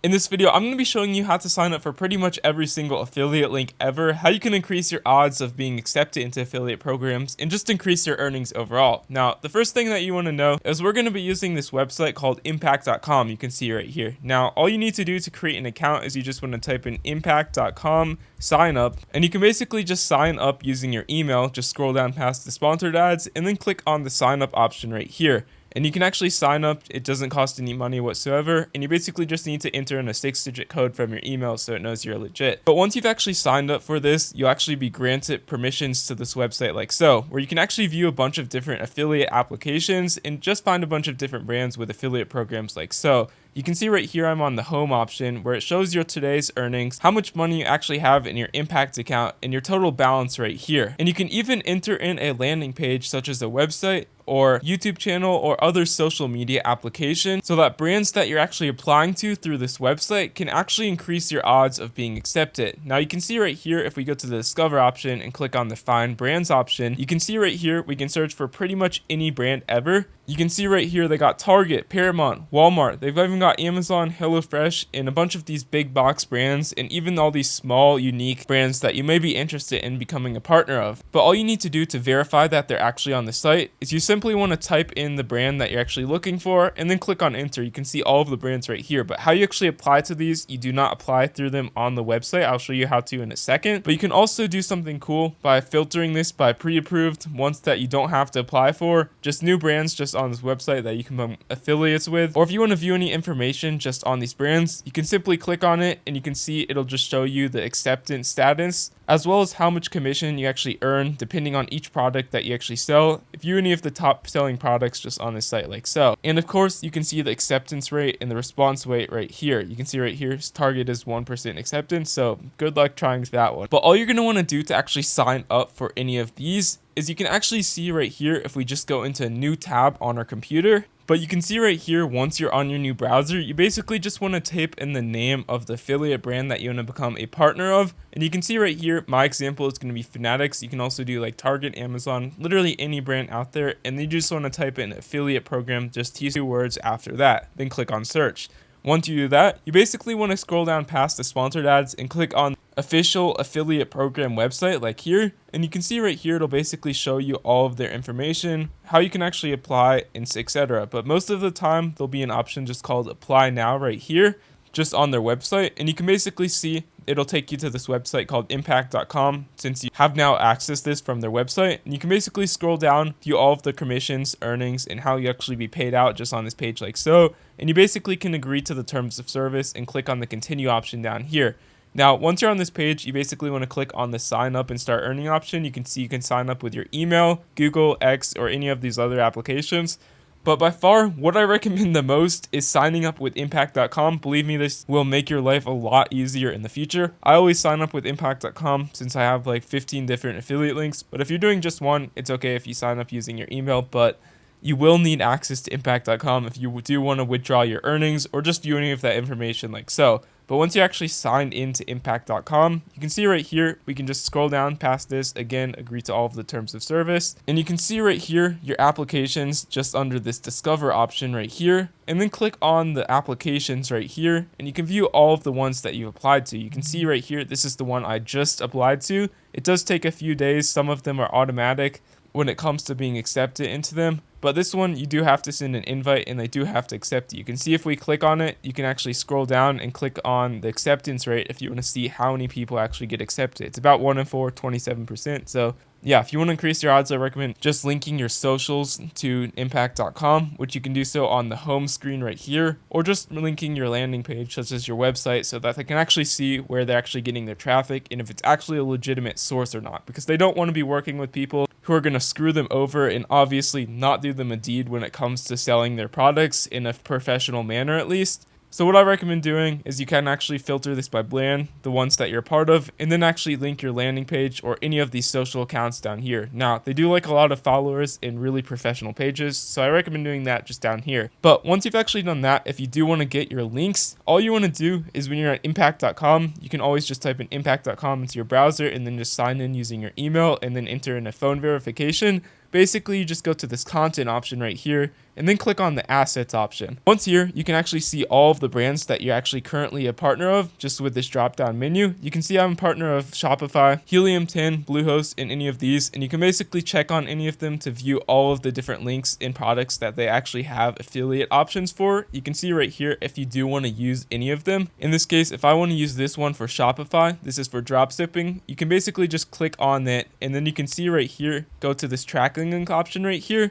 In this video, I'm going to be showing you how to sign up for pretty much every single affiliate link ever, how you can increase your odds of being accepted into affiliate programs, and just increase your earnings overall. Now, the first thing that you want to know is we're going to be using this website called impact.com. You can see right here. Now, all you need to do to create an account is you just want to type in impact.com, sign up, and you can basically just sign up using your email. Just scroll down past the sponsored ads and then click on the sign up option right here. And you can actually sign up. It doesn't cost any money whatsoever. And you basically just need to enter in a 6-digit code from your email so it knows you're legit. But once you've actually signed up for this, you'll actually be granted permissions to this website like so, where you can actually view a bunch of different affiliate applications and just find a bunch of different brands with affiliate programs like so. You can see right here I'm on the home option where it shows your today's earnings, how much money you actually have in your Impact account, and your total balance right here. And you can even enter in a landing page such as a website or YouTube channel or other social media application so that brands that you're actually applying to through this website can actually increase your odds of being accepted. Now you can see right here, if we go to the Discover option and click on the Find Brands option, you can see right here we can search for pretty much any brand ever. You can see right here they got Target, Paramount, Walmart, they've even got Amazon, HelloFresh, and a bunch of these big box brands, and even all these small unique brands that you may be interested in becoming a partner of. But all you need to do to verify that they're actually on the site is you simply want to type in the brand that you're actually looking for and then click on enter. You can see all of the brands right here, but how you actually apply to these, you do not apply through them on the website. I'll show you how to in a second, but you can also do something cool by filtering this by pre-approved ones that you don't have to apply for, just new brands just on this website that you can become affiliates with. Or if you want to view any information just on these brands, you can simply click on it and you can see it'll just show you the acceptance status as well as how much commission you actually earn depending on each product that you actually sell, if you any of the top selling products just on this site like so. And of course you can see the acceptance rate and the response rate right here. You can see right here target is 1% acceptance, so good luck trying that one. But all you're going to want to do to actually sign up for any of these is you can actually see right here if we just go into a new tab on our computer. But you can see right here, once you're on your new browser, you basically just want to type in the name of the affiliate brand that you want to become a partner of. And you can see right here, my example is going to be Fanatics. You can also do like Target, Amazon, literally any brand out there. And then you just want to type in affiliate program, just two words after that, then click on search. Once you do that, you basically want to scroll down past the sponsored ads and click on official affiliate program website like here, and you can see right here it'll basically show you all of their information, how you can actually apply, and etc. But most of the time there'll be an option just called apply now right here just on their website, and you can basically see it'll take you to this website called impact.com since you have now accessed this from their website. And you can basically scroll down, view all of the commissions, earnings, and how you actually be paid out just on this page like so. And you basically can agree to the terms of service and click on the continue option down here. Now, once you're on this page, you basically want to click on the sign up and start earning option. You can see you can sign up with your email, Google, X, or any of these other applications. But by far, what I recommend the most is signing up with impact.com. Believe me, this will make your life a lot easier in the future. I always sign up with impact.com since I have like 15 different affiliate links. But if you're doing just one, it's okay if you sign up using your email. But you will need access to impact.com if you do want to withdraw your earnings or just view any of that information like so. But once you actually signed into impact.com, you can see right here, we can just scroll down past this, again, agree to all of the terms of service. And you can see right here, your applications just under this discover option right here, and then click on the applications right here, and you can view all of the ones that you've applied to. You can see right here, this is the one I just applied to. It does take a few days. Some of them are automatic when it comes to being accepted into them. But this one, you do have to send an invite and they do have to accept it. You can see if we click on it, you can actually scroll down and click on the acceptance rate if you want to see how many people actually get accepted. It's about 1 in 4, 27%. So yeah, if you want to increase your odds, I recommend just linking your socials to impact.com, which you can do so on the home screen right here, or just linking your landing page, such as your website, so that they can actually see where they're actually getting their traffic and if it's actually a legitimate source or not, because they don't want to be working with people who are going to screw them over and obviously not do them a deed when it comes to selling their products in a professional manner at least. So what I recommend doing is you can actually filter this by brand, the ones that you're a part of, and then actually link your landing page or any of these social accounts down here. Now, they do like a lot of followers in really professional pages, so I recommend doing that just down here. But once you've actually done that, if you do want to get your links, all you want to do is when you're at impact.com, you can always just type in impact.com into your browser and then just sign in using your email and then enter in a phone verification. basically you just go to this content option right here and then click on the assets option. Once here, you can actually see all of the brands that you're actually currently a partner of just with this drop down menu. You can see I'm a partner of Shopify, Helium 10, Bluehost, and any of these, and you can basically check on any of them to view all of the different links and products that they actually have affiliate options for. You can see right here if you do want to use any of them. In this case, if I want to use this one for Shopify, this is for drop shipping, you can basically just click on that, and then you can see right here, go to this tracking link option right here,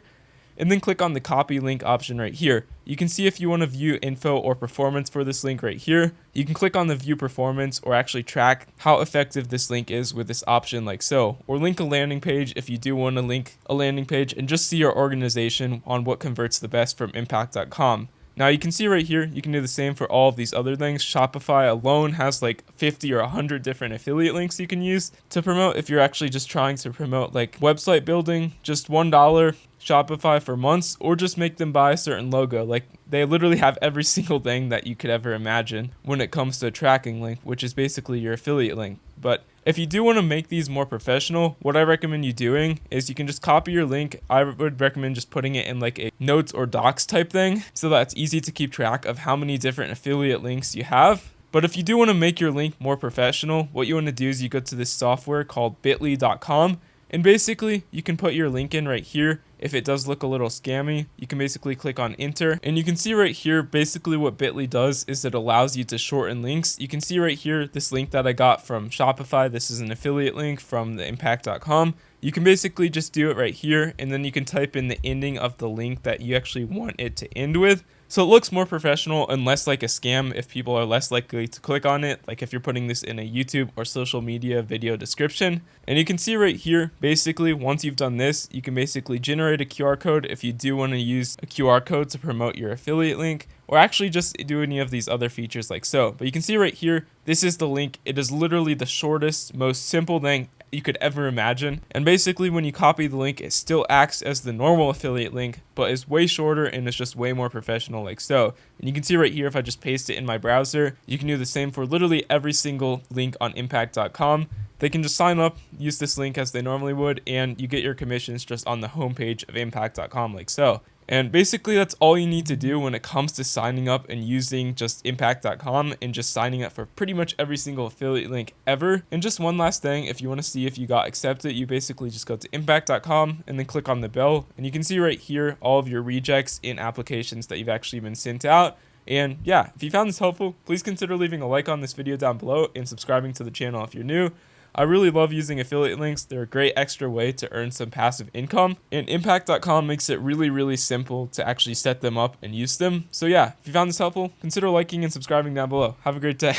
and then click on the copy link option right here. You can see if you want to view info or performance for this link right here. You can click on the view performance or actually track how effective this link is with this option like so. Or link a landing page if you do want to link a landing page and just see your organization on what converts the best from impact.com. Now you can see right here, you can do the same for all of these other things. Shopify alone has like 50 or 100 different affiliate links you can use to promote if you're actually just trying to promote like website building, just $1 Shopify for months, or just make them buy a certain logo. Like they literally have every single thing that you could ever imagine when it comes to a tracking link, which is basically your affiliate link. But if you do want to make these more professional, what I recommend you doing is you can just copy your link. I would recommend just putting it in like a notes or docs type thing so that it's easy to keep track of how many different affiliate links you have. But if you do want to make your link more professional, what you want to do is you go to this software called bit.ly.com, and basically you can put your link in right here. If it does look a little scammy, you can basically click on enter, and you can see right here basically what Bitly does is it allows you to shorten links. You can see right here this link that I got from Shopify. This is an affiliate link from the impact.com. You can basically just do it right here, and then you can type in the ending of the link that you actually want it to end with. So it looks more professional and less like a scam if people are less likely to click on it, like if you're putting this in a YouTube or social media video description. And you can see right here, basically once you've done this, you can basically generate a QR code if you do want to use a QR code to promote your affiliate link, or actually just do any of these other features like so. But you can see right here, this is the link. It is literally the shortest, most simple thing you could ever imagine. And basically when you copy the link, it still acts as the normal affiliate link, but is way shorter and it's just way more professional like so. And you can see right here, if I just paste it in my browser, you can do the same for literally every single link on impact.com. They can just sign up, use this link as they normally would, and you get your commissions just on the homepage of impact.com like so. And basically that's all you need to do when it comes to signing up and using just impact.com and just signing up for pretty much every single affiliate link ever. And just one last thing, if you want to see if you got accepted, you basically just go to impact.com and then click on the bell, and you can see right here all of your rejects in applications that you've actually been sent out. And yeah, if you found this helpful, please consider leaving a like on this video down below and subscribing to the channel if you're new. I really love using affiliate links. They're a great extra way to earn some passive income, and impact.com makes it really, really simple to actually set them up and use them. So yeah, if you found this helpful, consider liking and subscribing down below. Have a great day.